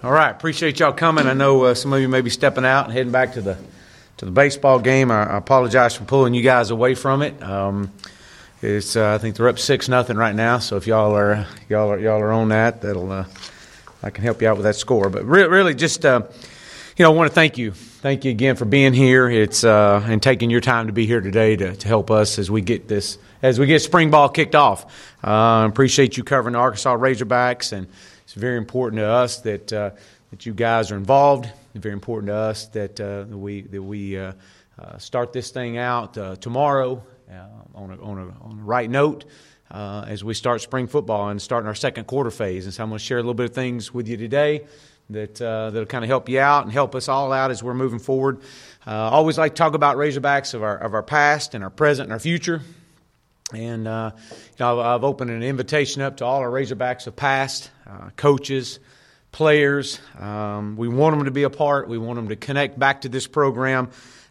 All right, appreciate y'all coming. I know some of you may be stepping out and heading back to the baseball game. I apologize for pulling you guys away from it. I think they're up 6-0 right now. So if y'all are on that, I can help you out with that score. But really, just I want to thank you again for being here. It's and taking your time to be here today to help us as we get spring ball kicked off. Appreciate you covering the Arkansas Razorbacks, and it's very important to us that you guys are involved. It's very important to us that we start this thing out tomorrow on a right note as we start spring football and starting our second quarter phase. And so I'm going to share a little bit of things with you today that'll kind of help you out and help us all out as we're moving forward. Always like to talk about Razorbacks of our past and our present and our future. And I've opened an invitation up to all our Razorbacks of past, coaches, players. We want them to be a part. We want them to connect back to this program.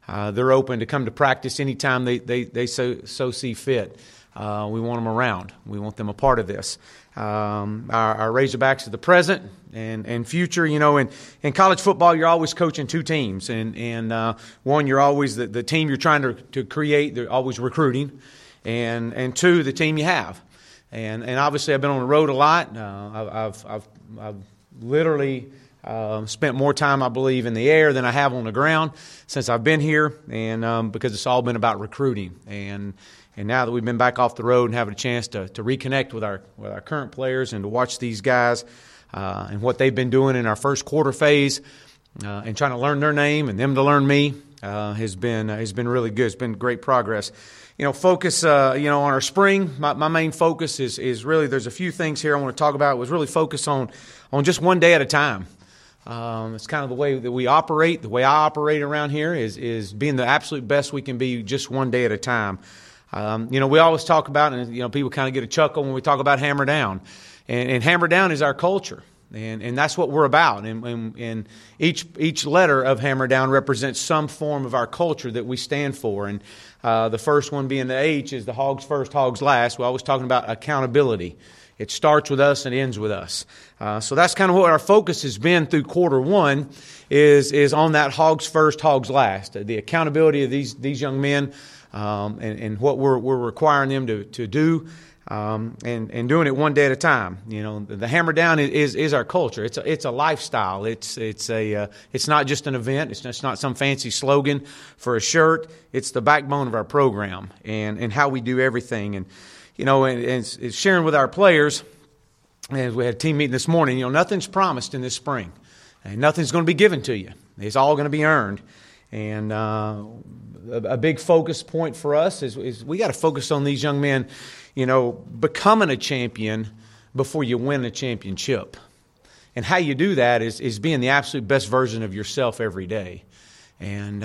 They're open to come to practice anytime they so see fit. We want them around. We want them a part of this. Our Razorbacks of the present and future, in college football, you're always coaching two teams. And one, you're always the team you're trying to create. They're always recruiting. And two, the team you have. And obviously I've been on the road a lot. I've literally spent more time, I believe, in the air than I have on the ground since I've been here, and because it's all been about recruiting. And now that we've been back off the road and having a chance to reconnect with our current players and to watch these guys and what they've been doing in our first quarter phase and trying to learn their name and them to learn me has been really good. It's been great progress. Focus on our spring. My main focus is really, there's a few things here I want to talk about. It was really focus on just one day at a time. It's kind of the way that we operate. The way I operate around here is being the absolute best we can be just one day at a time. We always talk about, and people kind of get a chuckle when we talk about Hammer Down. And Hammer Down is our culture. And that's what we're about. And each letter of Hammer Down represents some form of our culture that we stand for. And the first one being the H is the hogs first, hogs last. We're always talking about accountability. It starts with us and ends with us. So that's kind of what our focus has been through quarter one is on that hogs first, hogs last. The accountability of these young men and what we're requiring them to do. And doing it one day at a time. The Hammer Down is our culture. It's a lifestyle. It's not just an event. It's just not some fancy slogan for a shirt. It's the backbone of our program and how we do everything. And and sharing with our players, as we had a team meeting this morning, nothing's promised in this spring. And nothing's going to be given to you. It's all going to be earned. And a big focus point for us is we got to focus on these young men, becoming a champion before you win a championship. And how you do that is being the absolute best version of yourself every day. And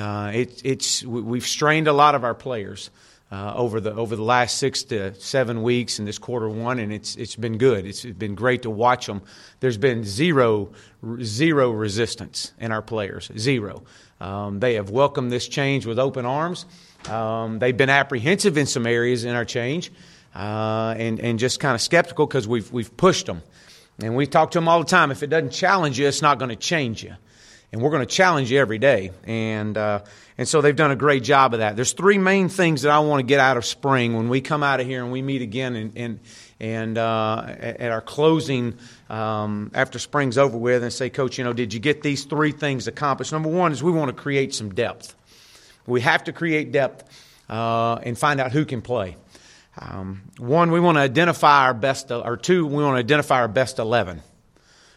we've strained a lot of our players over the last 6 to 7 weeks in this quarter one, and it's been good. It's been great to watch them. There's been zero resistance in our players, zero. They have welcomed this change with open arms. They've been apprehensive in some areas in our change, and just kind of skeptical because we've pushed them. And we talk to them all the time. If it doesn't challenge you, it's not going to change you. And we're going to challenge you every day. And so they've done a great job of that. There's 3 main things that I want to get out of spring when we come out of here and we meet again and at our closing after spring's over with and say, Coach, did you get these 3 things accomplished? Number one is we want to create some depth. We have to create depth and find out who can play. One, we want to identify our best, or 2, we want to identify our best 11.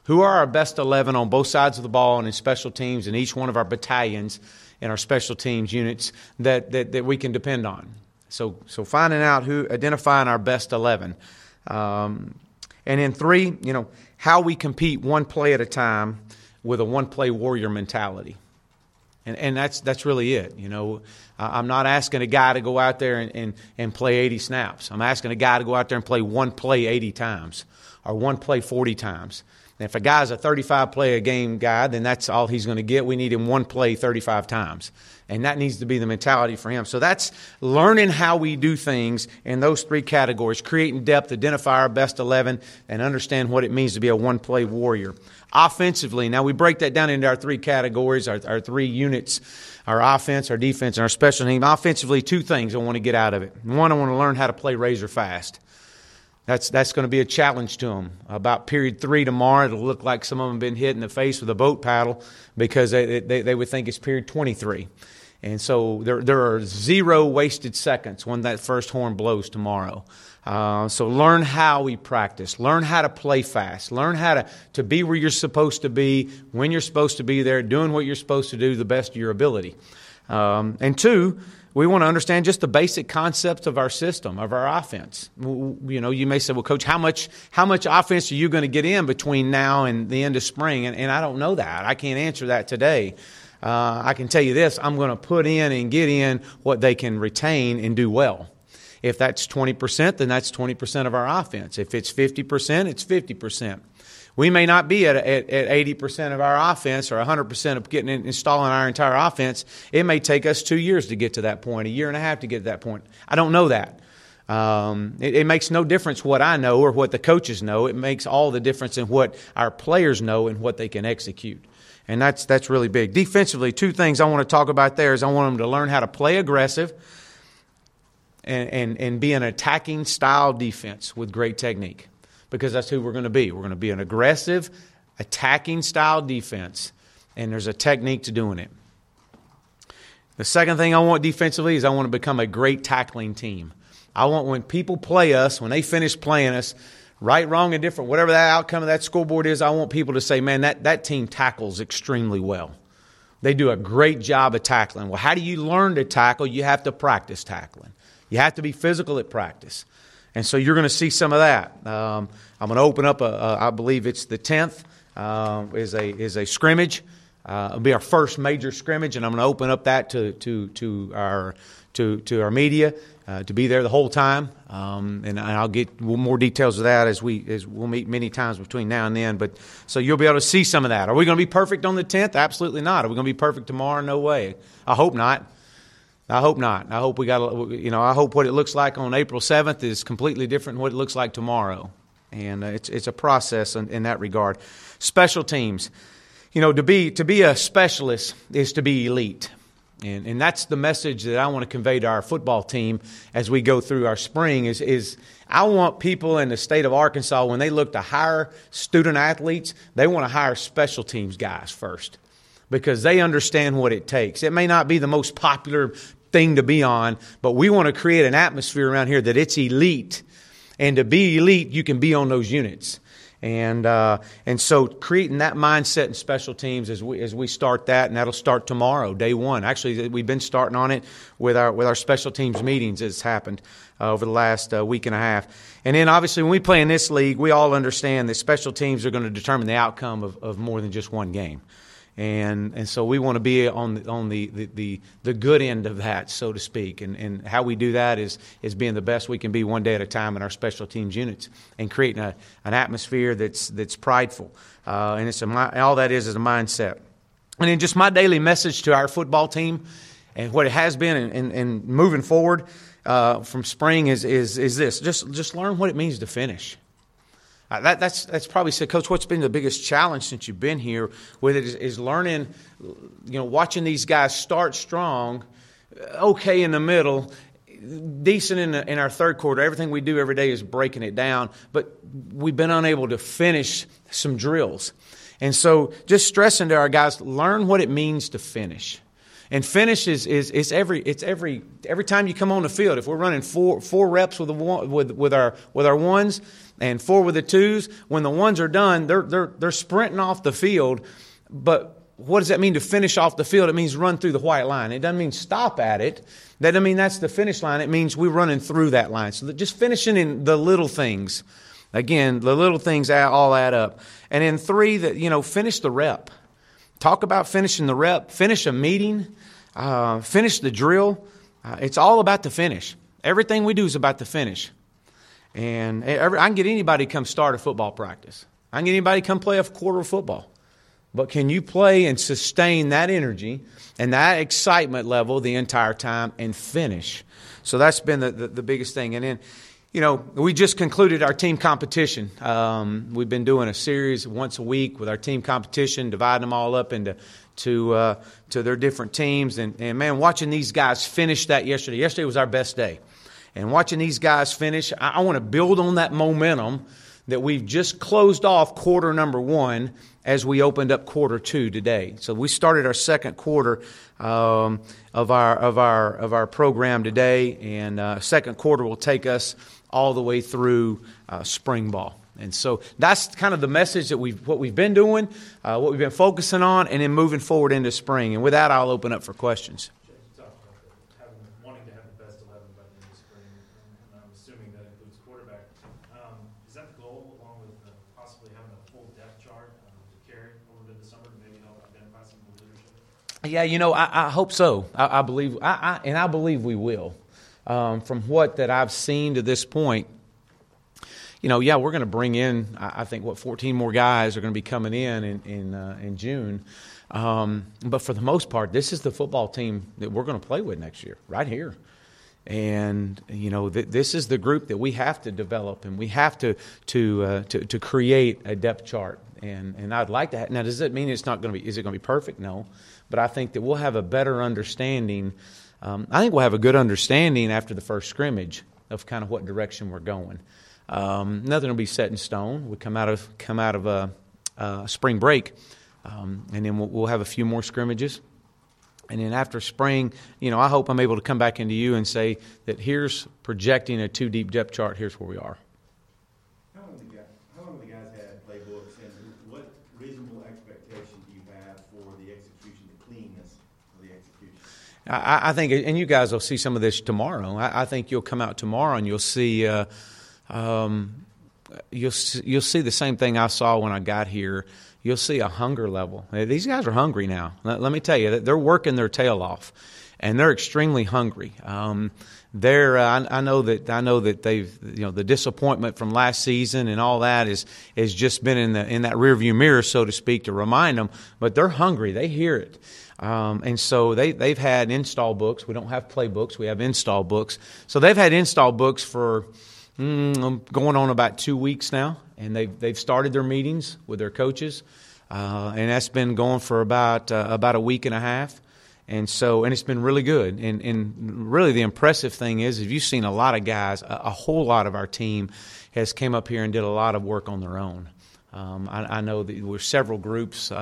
Who are our best 11 on both sides of the ball and in special teams in each one of our battalions and our special teams units that we can depend on? So finding out identifying our best 11. And then 3, how we compete one play at a time with a one-play warrior mentality. And that's really it. I'm not asking a guy to go out there and play 80 snaps. I'm asking a guy to go out there and play one play 80 times or one play 40 times. And if a guy's a 35-play-a-game guy, then that's all he's going to get. We need him one play 35 times. And that needs to be the mentality for him. So that's learning how we do things in those 3 categories, creating depth, identify our best 11, and understand what it means to be a one-play warrior. Offensively, now we break that down into our three categories, our three units, our offense, our defense, and our special team. Offensively, two things I want to get out of it. One, I want to learn how to play razor fast. That's going to be a challenge to them. About period 3 tomorrow, it'll look like some of them have been hit in the face with a boat paddle because they would think it's period 23. And so there are 0 wasted seconds when that first horn blows tomorrow. So learn how we practice. Learn how to play fast. Learn how to be where you're supposed to be, when you're supposed to be there, doing what you're supposed to do the best of your ability. And 2, we want to understand just the basic concepts of our system, of our offense. You know, you may say, well, Coach, how much offense are you going to get in between now and the end of spring? And I don't know that. I can't answer that today. I can tell you this, I'm going to put in and get in what they can retain and do well. If that's 20%, then that's 20% of our offense. If it's 50%, it's 50%. We may not be at 80% of our offense or 100% of installing our entire offense. It may take us 2 years to get to that point, a year and a half to get to that point. I don't know that. It makes no difference what I know or what the coaches know. It makes all the difference in what our players know and what they can execute. And that's really big. Defensively, 2 things I want to talk about there is I want them to learn how to play aggressive and be an attacking style defense with great technique, because that's who we're going to be. We're going to be an aggressive, attacking style defense, and there's a technique to doing it. The second thing I want defensively is I want to become a great tackling team. I want when people play us, when they finish playing us, right, wrong, and different, whatever that outcome of that scoreboard is, I want people to say, man, that team tackles extremely well. They do a great job of tackling. Well, how do you learn to tackle? You have to practice tackling. You have to be physical at practice. And so you're going to see some of that. I'm going to open up I believe it's the 10th, is a scrimmage. It'll be our first major scrimmage, and I'm going to open up that to our media to be there the whole time. And I'll get more details of that as we'll meet many times between now and then. But so you'll be able to see some of that. Are we going to be perfect on the 10th? Absolutely not. Are we going to be perfect tomorrow? No way. I hope not. I hope not. I hope I hope what it looks like on April 7th is completely different than what it looks like tomorrow. And it's a process in that regard. Special teams. You know, to be a specialist is to be elite. And that's the message that I want to convey to our football team as we go through our spring is I want people in the state of Arkansas, when they look to hire student athletes, they want to hire special teams guys first, because they understand what it takes. It may not be the most popular thing to be on, but we want to create an atmosphere around here that it's elite. And to be elite, you can be on those units. And so creating that mindset in special teams as we start that, and that'll start tomorrow, day 1. Actually, we've been starting on it with our special teams meetings. It's happened over the last week and a half. And then obviously when we play in this league, we all understand that special teams are going to determine the outcome of more than just one game. And so we want to be on the good end of that, so to speak. And how we do that is being the best we can be one day at a time in our special teams units and creating an atmosphere that's prideful. And all that is a mindset. And then just my daily message to our football team and what it has been and moving forward from spring is this. Just learn what it means to finish. That's probably said, Coach, what's been the biggest challenge since you've been here with it is learning, watching these guys start strong, okay in the middle, decent in our third quarter. Everything we do every day is breaking it down, but we've been unable to finish some drills. And so just stressing to our guys, learn what it means to finish. And finish is every time you come on the field. If we're running four reps with our ones and 4 with the 2s, when the ones are done, they're sprinting off the field. But what does that mean to finish off the field? It means run through the white line. It doesn't mean stop at it. That doesn't mean that's the finish line. It means we're running through that line. So just finishing in the little things. Again, the little things all add up. And then 3, finish the rep. Talk about finishing the rep. Finish a meeting. Finish the drill. It's all about the finish. Everything we do is about the finish. And I can get anybody to come start a football practice. I can get anybody to come play a quarter of football. But can you play and sustain that energy and that excitement level the entire time and finish? So that's been the biggest thing. And then, We just concluded our team competition. We've been doing a series once a week with our team competition, dividing them all up into to their different teams. And man, watching these guys finish that yesterday. Yesterday was our best day. And watching these guys finish, I want to build on that momentum that we've just closed off quarter number 1 as we opened up quarter 2 today. So we started our second quarter of our program today, and second quarter will take us all the way through spring ball. And so that's kind of the message that what we've been doing, what we've been focusing on, and then moving forward into spring. And with that, I'll open up for questions. Wanting to have the best 11 by the end of spring, and I'm assuming that includes quarterback. Is that the goal, along with possibly having a full depth chart to carry over to the summer to maybe help identify some of the leadership? Yeah, I hope so. I believe, and I believe we will. From what that I've seen to this point, we're going to bring in, I think, 14 more guys are going to be coming in June. But for the most part, this is the football team that we're going to play with next year, right here. And this is the group that we have to develop, and we have to create a depth chart. And I'd like to. Now, does it mean it's not going to be? Is it going to be perfect? No, but I think that we'll have a better understanding. I think we'll have a good understanding after the first scrimmage of kind of what direction we're going. Nothing will be set in stone. We come out of spring break, and then we'll have a few more scrimmages. And then after spring, I hope I'm able to come back into you and say that here's projecting a 2-deep depth chart. Here's where we are. How long have the guys had playbooks, and what reasonable expectation do you have for the execution, the cleanness of the execution? I think, and you guys will see some of this tomorrow. I think you'll come out tomorrow and you'll see you'll see the same thing I saw when I got here. You'll see a hunger level. These guys are hungry now. Let me tell you, they're working their tail off, and they're extremely hungry. I know that they've, the disappointment from last season and all that is just been in that rearview mirror, so to speak, to remind them. But they're hungry. They hear it. And so they've had install books. We don't have playbooks. We have install books. So they've had install books for going on about 2 weeks now, and they've started their meetings with their coaches, and that's been going for about a week and a half. And it's been really good. And really the impressive thing is, if you've seen a lot of guys, a whole lot of our team has came up here and did a lot of work on their own. I know that we're several groups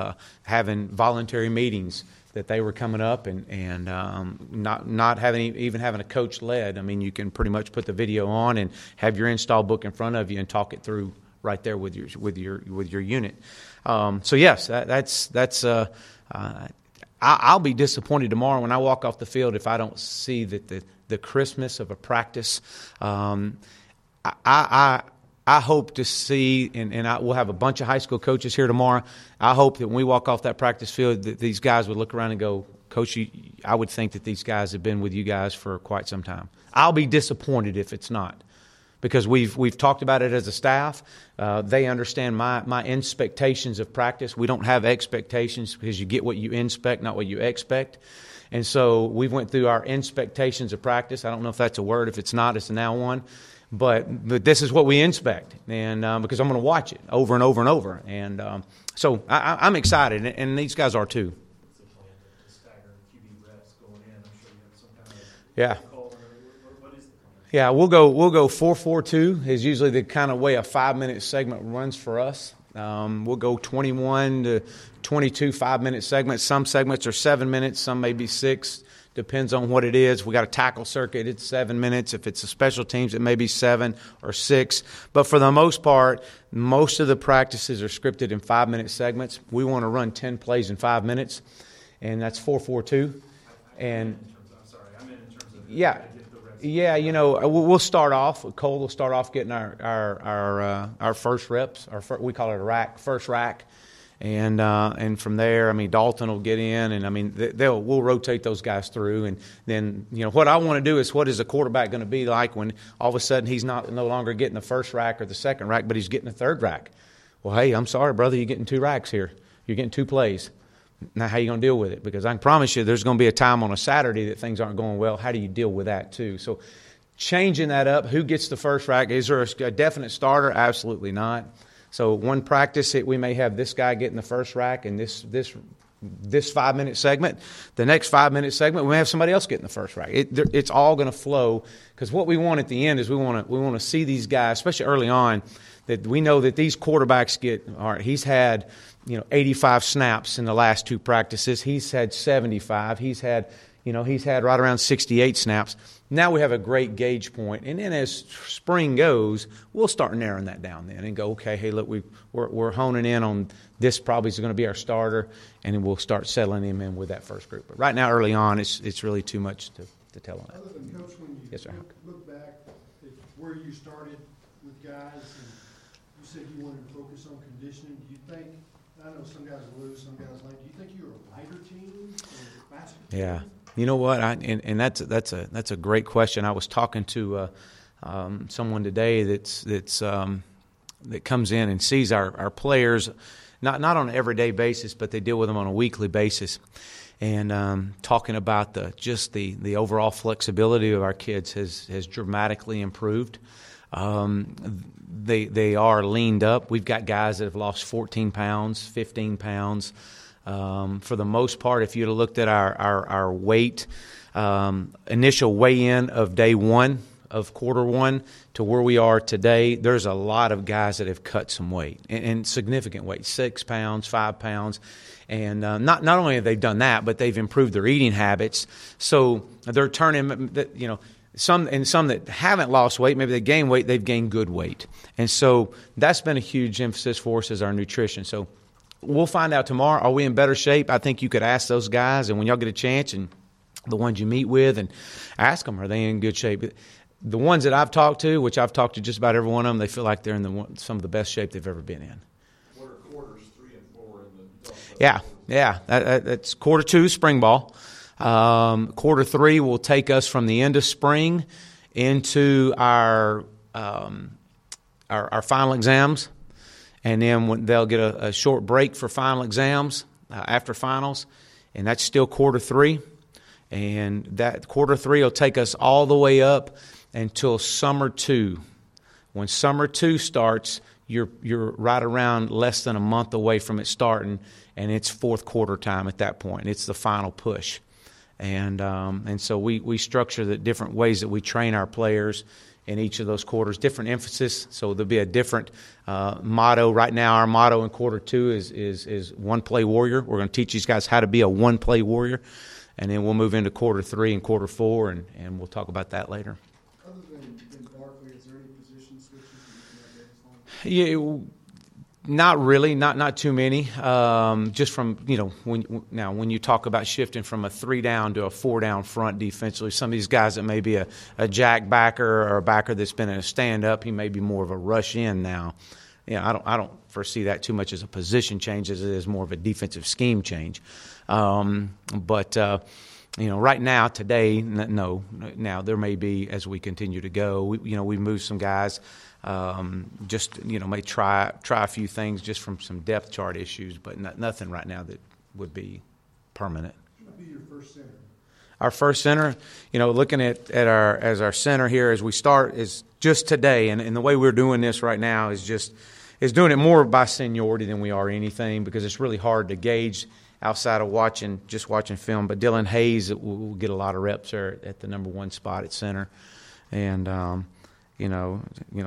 having voluntary meetings that they were coming up and not having a coach led. I mean, you can pretty much put the video on and have your install book in front of you and talk it through right there with your unit. So yes, that's. I'll be disappointed tomorrow when I walk off the field if I don't see that the crispness of a practice. I hope to see, and we'll have a bunch of high school coaches here tomorrow. I hope that when we walk off that practice field, that these guys would look around and go, Coach, I would think that these guys have been with you guys for quite some time. I'll be disappointed if it's not, because we've talked about it as a staff. They understand my expectations of practice. We don't have expectations because you get what you inspect, not what you expect. And so we went through our expectations of practice. I don't know if that's a word. If it's not, it's now one. But this is what we inspect, and because I'm going to watch it over and over and over. And so I'm excited, and these guys are too. It's a plan to stagger QB reps going in. I'm sure you have some kind of yeah. Call. What is the plan? Yeah, we'll go 4-4-2 is usually the kind of way a 5-minute segment runs for us. We'll go 21 to 22 5-minute segments. Some segments are 7 minutes, some may be 6. Depends on what it is. We got a tackle circuit, it's 7 minutes. If it's a special teams, it may be 7 or 6. But for the most part, most of the practices are scripted in 5-minute segments. We want to run 10 plays in 5 minutes, and that's 4-4-2. And yeah, we'll start off. Cole will start off getting our first reps. We call it a rack, first rack. And from there, I mean, Dalton will get in, and I mean, we'll rotate those guys through, and then what I want to do is, what is a quarterback going to be like when all of a sudden he's no longer getting the first rack or the second rack, but he's getting the third rack? Well, hey, I'm sorry, brother, you're getting 2 racks here. You're getting 2 plays. Now, how are you going to deal with it? Because I can promise you, there's going to be a time on a Saturday that things aren't going well. How do you deal with that too? So, changing that up. Who gets the first rack? Is there a definite starter? Absolutely not. So one practice, we may have this guy getting the first rack in this 5-minute segment. The next 5-minute segment, we may have somebody else getting the first rack. It's all going to flow, because what we want at the end is we want to see these guys, especially early on, that we know that these quarterbacks get. All right, he's had 85 snaps in the last 2 practices. He's had 75. He's had right around 68 snaps. Now we have a great gauge point. And then as spring goes, we'll start narrowing that down then and go, okay, hey, look, we're honing in on this probably is going to be our starter, and then we'll start settling him in with that first group. But right now, early on, it's really too much to tell on that. Other than, Coach, when you Yes, sir. look back at where you started with guys, and you said you wanted to focus on conditioning, do you think, I know some guys are loose, some guys light, do you think you're a lighter team or a faster team? Yeah. You know what? And that's a great question. I was talking to someone today that comes in and sees our players not on an everyday basis, but they deal with them on a weekly basis, and talking about the overall flexibility of our kids has dramatically improved. They are leaned up. We've got guys that have lost 14 pounds, 15 pounds. For the most part, if you'd have looked at our weight, initial weigh-in of day 1 of quarter 1 to where we are today, there's a lot of guys that have cut some weight, and significant weight, 6 pounds, 5 pounds. And not only have they done that, but they've improved their eating habits. So they're turning, some that haven't lost weight, maybe they gain weight, they've gained good weight. And so that's been a huge emphasis for us, is our nutrition. So we'll find out tomorrow. Are we in better shape? I think you could ask those guys, and when y'all get a chance, and the ones you meet with, and ask them, are they in good shape? The ones that I've talked to, which I've talked to just about every one of them, they feel like they're in some of the best shape they've ever been in. What are quarters 3 and 4 in the Yeah. That's quarter 2, spring ball. Quarter 3 will take us from the end of spring into our final exams. And then they'll get a short break for final exams after finals, and that's still quarter 3. And that quarter 3 will take us all the way up until summer 2. When summer 2 starts, you're right around less than a month away from it starting, and it's fourth quarter time at that point. It's the final push. And so we structure the different ways that we train our players in each of those quarters, different emphasis. So there'll be a different motto. Right now, our motto in quarter 2 is one play warrior. We're going to teach these guys how to be a one play warrior, and then we'll move into quarter 3 and quarter 4, and we'll talk about that later. Other than Barkley, is there any position switches that you can update us on? Yeah. Not really, not too many. Just from, when you talk about shifting from a 3-down to a 4-down front defensively, some of these guys that may be a jack backer or a backer that's been in a stand-up, he may be more of a rush in now. I don't foresee that too much as a position change as it is more of a defensive scheme change. But right now, today, no. Now, there may be, as we continue to go, we moved some guys. May try a few things just from some depth chart issues, but nothing right now that would be permanent. Who would be your first center? Our first center, looking at our center here as we start is just today, and the way we're doing this right now is doing it more by seniority than we are anything, because it's really hard to gauge outside of watching film. But Dylan Hayes will get a lot of reps there at the number 1 spot at center, and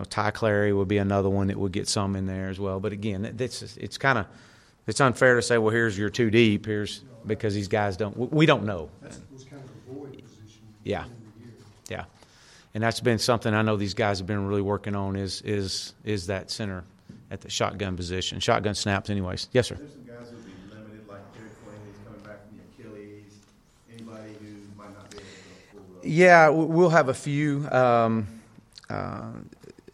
Ty Clary will be another one that will get some in there as well. But again, it's unfair to say, well, here's your 2 deep, because these guys we don't know. That was kind of a void position. Yeah. Yeah. And that's been something I know these guys have been really working on is that center at the shotgun position, shotgun snaps anyways. Yes, sir. There's some guys who will be limited, like Jerry Quinn, coming back from the Achilles. Anybody who might not be able to go full. Yeah, we'll have a few.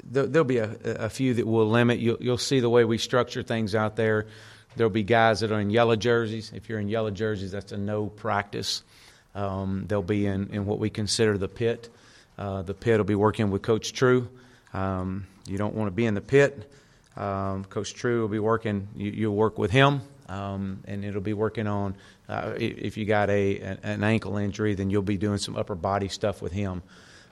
There'll be a few that will limit. You'll see the way we structure things out there. There'll be guys that are in yellow jerseys. If you're in yellow jerseys, that's a no practice. They'll be in what we consider the pit. The pit will be working with Coach True. You don't want to be in the pit. Coach True will be working. You'll work with him, and it'll be working on. If you got an ankle injury, then you'll be doing some upper body stuff with him.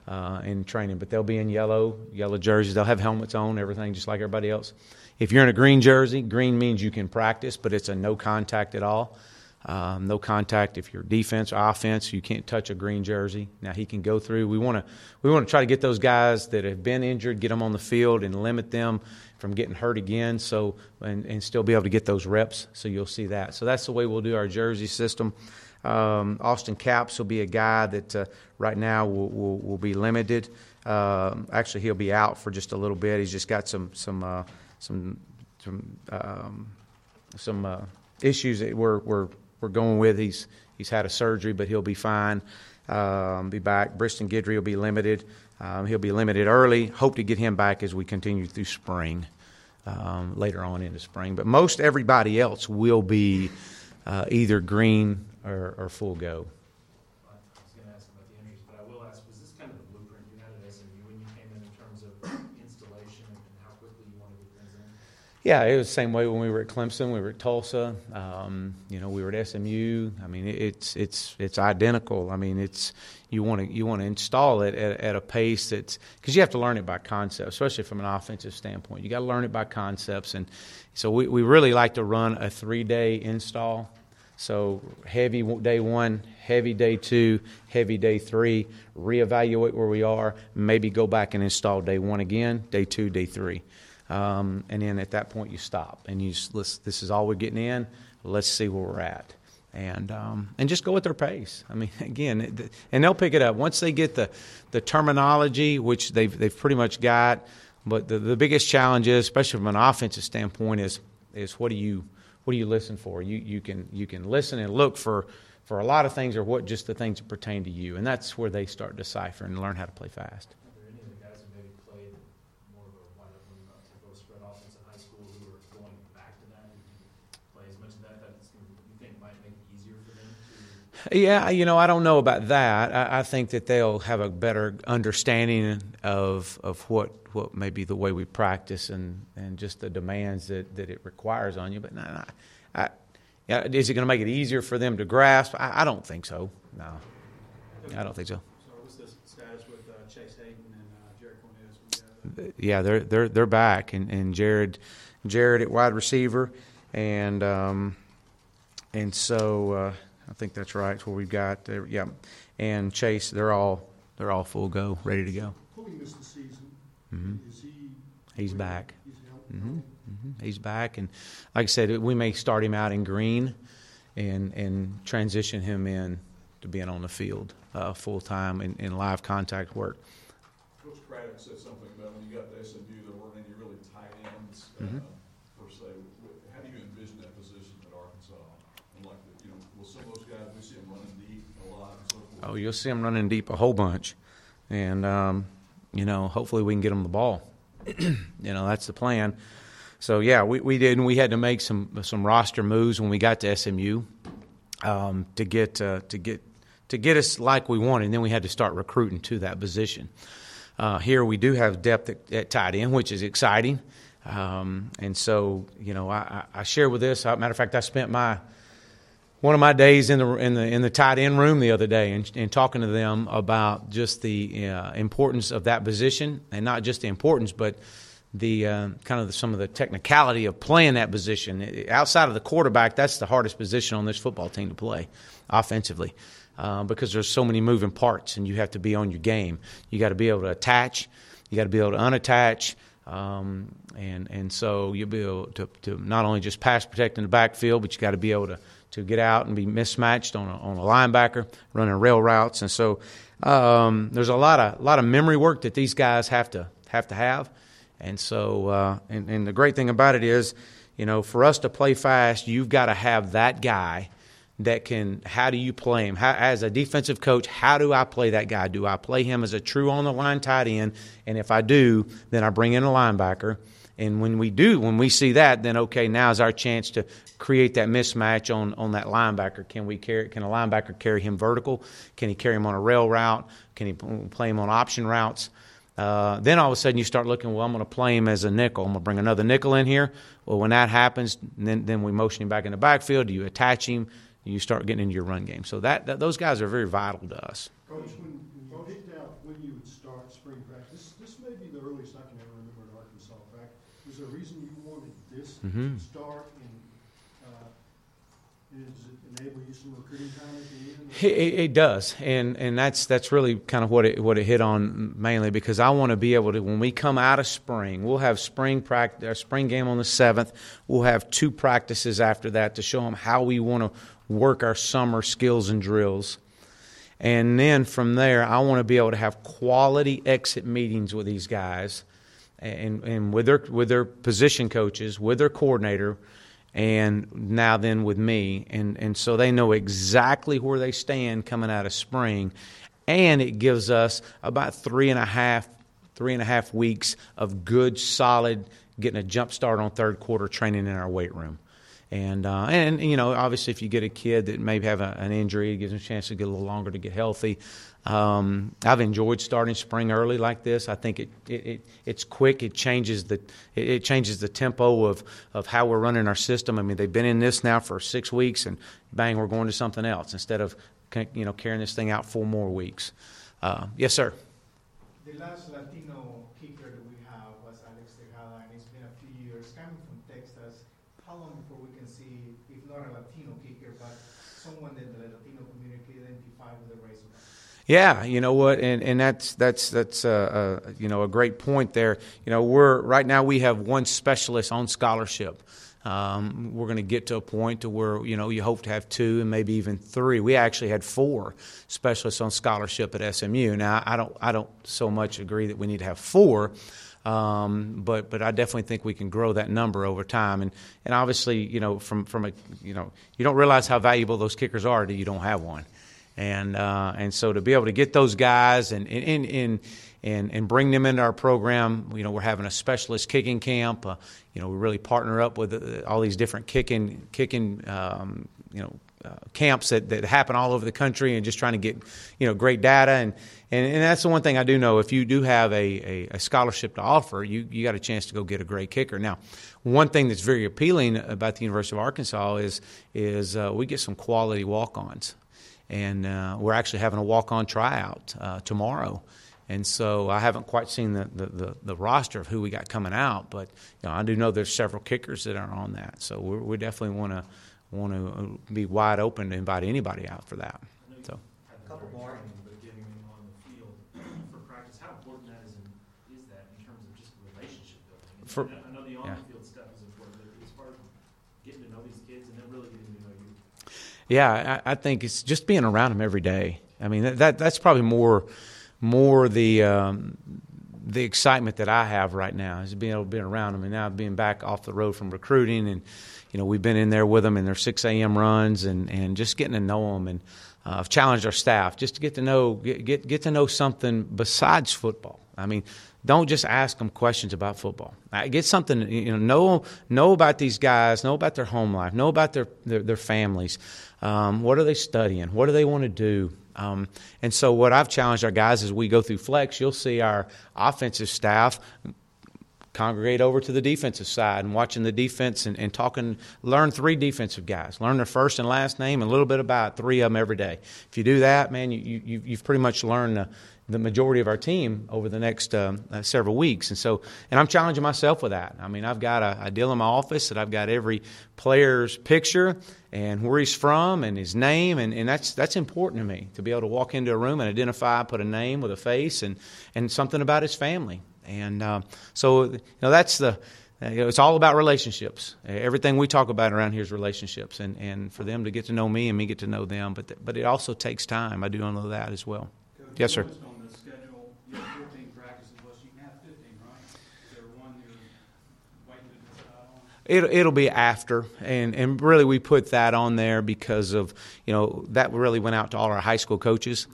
in training. But they'll be in yellow jerseys. They'll have helmets on, everything just like everybody else. If you're in a green jersey, green means you can practice, but it's a no contact at all. No contact if you're defense or offense. You can't touch a green jersey. Now he can go through. We want to try to get those guys that have been injured, get them on the field, and limit them from getting hurt again. So and still be able to get those reps. So you'll see that. So that's the way we'll do our jersey system. Austin Capps will be a guy that right now will be limited. Actually, he'll be out for just a little bit. He's just got some issues that we're going with. He's had a surgery, but he'll be fine. Be back. Briston Guidry will be limited. He'll be limited early. Hope to get him back as we continue through spring, later on into spring. But most everybody else will be either green or full go. I was going to ask about the injuries, but I will ask, was this kind of the blueprint you had at SMU when you came in terms of installation and how quickly you wanted to get things in? Yeah, it was the same way when we were at Clemson, we were at Tulsa, we were at SMU. I mean, it's identical. I mean, you want to install it at a pace that's, because you have to learn it by concept, especially from an offensive standpoint. You got to learn it by concepts, and so we really like to run a 3-day install. So heavy day 1, heavy day 2, heavy day 3. Reevaluate where we are, maybe go back and install day 1 again, day 2, day 3. And then at that point you stop and this is all we're getting in. Let's see where we're at, and just go at their pace. I mean, again, and they'll pick it up once they get the terminology, which they've pretty much got. But the biggest challenge is, especially from an offensive standpoint, is what do you listen for? You can listen and look for a lot of things, or what just the things that pertain to you, and that's where they start deciphering and learn how to play fast. Are there any of the guys who maybe played more of a wide open tempo spread offense in high school who are going back to that? Who can play as much of that you think might make it easier for them to? Yeah, I don't know about that. I think that they'll have a better understanding of what maybe the way we practice and just the demands that it requires on you. But is it going to make it easier for them to grasp? I don't think so. No, I don't think so. So what's the status with Chase Hayden and Jared Cornez? Yeah, they're back, and Jared at wide receiver, and so I think that's right. Where we've got and Chase, they're all full go, ready to go. Chloe missed the season. Mm-hmm. Is he? He's back. He's Mm-hmm. Mm-hmm. He's back, and like I said, we may start him out in green, and transition him in to being on the field full time in live contact work. Coach Craddock said something about when you got to SMU, there weren't any really tight ends per se. How do you envision that position at Arkansas? And will some of those guys, we see them running deep a lot and so forth? Oh, you'll see them running deep a whole bunch, and hopefully we can get them the ball. That's the plan. So yeah, we did, and we had to make some roster moves when we got to SMU to get us like we wanted. And then we had to start recruiting to that position. Here we do have depth at tight end, which is exciting. And so I share with this. Matter of fact, I spent one of my days in the tight end room the other day and talking to them about just the importance of that position, and not just the importance, but the kind of some of the technicality of playing that position. Outside of the quarterback, that's the hardest position on this football team to play offensively, because there's so many moving parts, and you have to be on your game. You got to be able to attach, you got to be able to unattach, and so you'll be able to not only just pass protect in the backfield, but you got to be able to get out and be mismatched on a linebacker running rail routes. And so there's a lot of memory work that these guys have to have. And so and the great thing about it is, for us to play fast, you've got to have that guy that can. How do you play him? As a defensive coach, how do I play that guy? Do I play him as a true on the line tight end? And if I do, then I bring in a linebacker. And when we see that, then okay, now is our chance to create that mismatch on that linebacker. Can a linebacker carry him vertical? Can he carry him on a rail route? Can he play him on option routes? Then all of a sudden you start looking, well, I'm going to play him as a nickel. I'm going to bring another nickel in here. Well, when that happens, then we motion him back in the backfield. Do you attach him? You start getting into your run game. So those guys are very vital to us. Coach, when you picked out when you would start Mhm. start, and does it enable you some recruiting time at the end? It does, and that's really kind of what it hit on mainly, because I want to be able to, when we come out of spring, we'll have spring practice, our spring game on the 7th. We'll have 2 practices after that to show them how we want to work our summer skills and drills. And then from there, I want to be able to have quality exit meetings with these guys, and with their position coaches, with their coordinator, and now then with me, and so they know exactly where they stand coming out of spring, and it gives us about 3.5 weeks of good, solid, getting a jump start on third quarter training in our weight room. And you know, obviously, if you get a kid that maybe have an injury, it gives them a chance to get a little longer to get healthy. I've enjoyed starting spring early like this. I think it's quick. It changes the tempo of how we're running our system. I mean, they've been in this now for 6 weeks, and bang, we're going to something else instead of carrying this thing out 4 more weeks. Yes, sir. The last Latino kicker that we have was Alex Tejada, and it's been a few years coming from Texas. How long before we can see, if not a Latino kicker, but someone that the Latino community identify with the Razorback? Yeah, you know what, and that's a great point there. You know, right now we have 1 specialist on scholarship. We're going to get to a point to where, you know, you hope to have 2 and maybe even 3. We actually had 4 specialists on scholarship at SMU. Now, I don't so much agree that we need to have 4. But I definitely think we can grow that number over time, and obviously, you know, from a, you know, you don't realize how valuable those kickers are until you don't have one, and so to be able to get those guys and bring them into our program, you know, we're having a specialist kicking camp. You know, we really partner up with all these different kicking camps that happen all over the country, and just trying to get, you know, great data. And that's the one thing I do know. If you do have a scholarship to offer, you got a chance to go get a great kicker. Now, one thing that's very appealing about the University of Arkansas is we get some quality walk-ons. And we're actually having a walk-on tryout tomorrow. And so I haven't quite seen the roster of who we got coming out, but you know, I do know there's several kickers that are on that. So we definitely want to be wide open to invite anybody out for that. So A couple more. But getting them on the field for practice, how important is that in terms of just relationship building? I know the on-the-field stuff is important, but as far as getting to know these kids and then really getting to know you. Yeah, I think it's just being around them every day. I mean, that's probably more the excitement that I have right now is being able to be around them, and now being back off the road from recruiting, and you know, we've been in there with them in their 6 a.m. runs, and just getting to know them, and I've challenged our staff just to get to know something besides football. I mean, don't just ask them questions about football. Get something, you know about these guys, know about their home life, know about their families. What are they studying? What do they want to do? And so what I've challenged our guys as we go through flex, you'll see our offensive staff congregate over to the defensive side and watching the defense and talking, learn 3 defensive guys, learn their first and last name and a little bit about 3 of them every day. If you do that, man, you've pretty much learned the majority of our team over the next several weeks. And I'm challenging myself with that. I mean, I've got a deal in my office that I've got every player's picture and where he's from and his name, and that's important to me, to be able to walk into a room and identify, put a name with a face and something about his family. And so, you know, that's it's all about relationships. Everything we talk about around here is relationships, and for them to get to know me and me get to know them. But it also takes time. I do know that as well. Coach, Yes, sir. On the schedule, you have 14 practices, but you can have 15, right? Is there one you're waiting to decide on? It'll be after, and really we put that on there because of, you know, that really went out to all our high school coaches.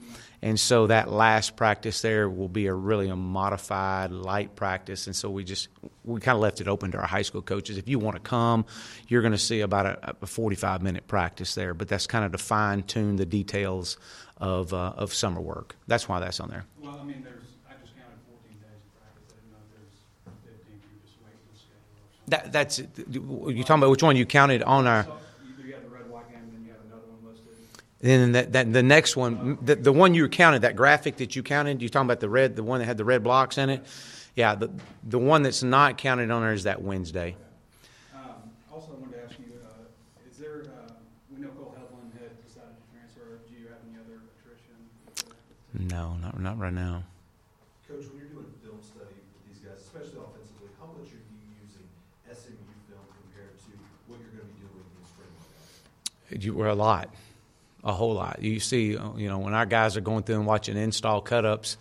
And so that last practice there will be a modified light practice. And so we kind of left it open to our high school coaches. If you want to come, you're going to see about a 45-minute practice there. But that's kind of to fine-tune the details of summer work. That's why that's on there. Well, I mean, I just counted 14 days of practice. I didn't know if there's 15 you just wait to schedule or something. That's you're talking about which one you counted on our. So you have the red, white game, and then you have another one listed. Then that the next one, the one you counted, that graphic that you counted, you're talking about the one that had the red blocks in it? Yeah, the one that's not counted on there is that Wednesday. or do you have any other attrition? No, not right now. Coach, when you're doing a film study with these guys, especially offensively, how much are you using SMU film compared to what you're going to be doing in spring workouts? We're a whole lot. You see, when our guys are going through and watching install cut-ups,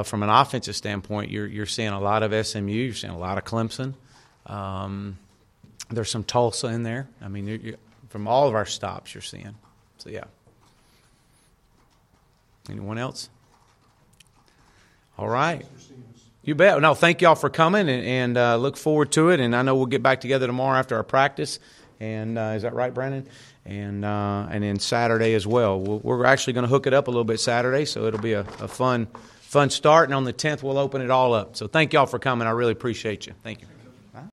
from an offensive standpoint, you're seeing a lot of SMU, you're seeing a lot of Clemson. There's some Tulsa in there. I mean, from all of our stops, you're seeing. So, yeah. Anyone else? All right. You bet. No, thank y'all for coming, and look forward to it. And I know we'll get back together tomorrow after our practice. And is that right, Brandon? And then Saturday as well. We're actually going to hook it up a little bit Saturday, so it'll be a fun start. And on the 10th, we'll open it all up. So thank y'all for coming. I really appreciate you. Thank you.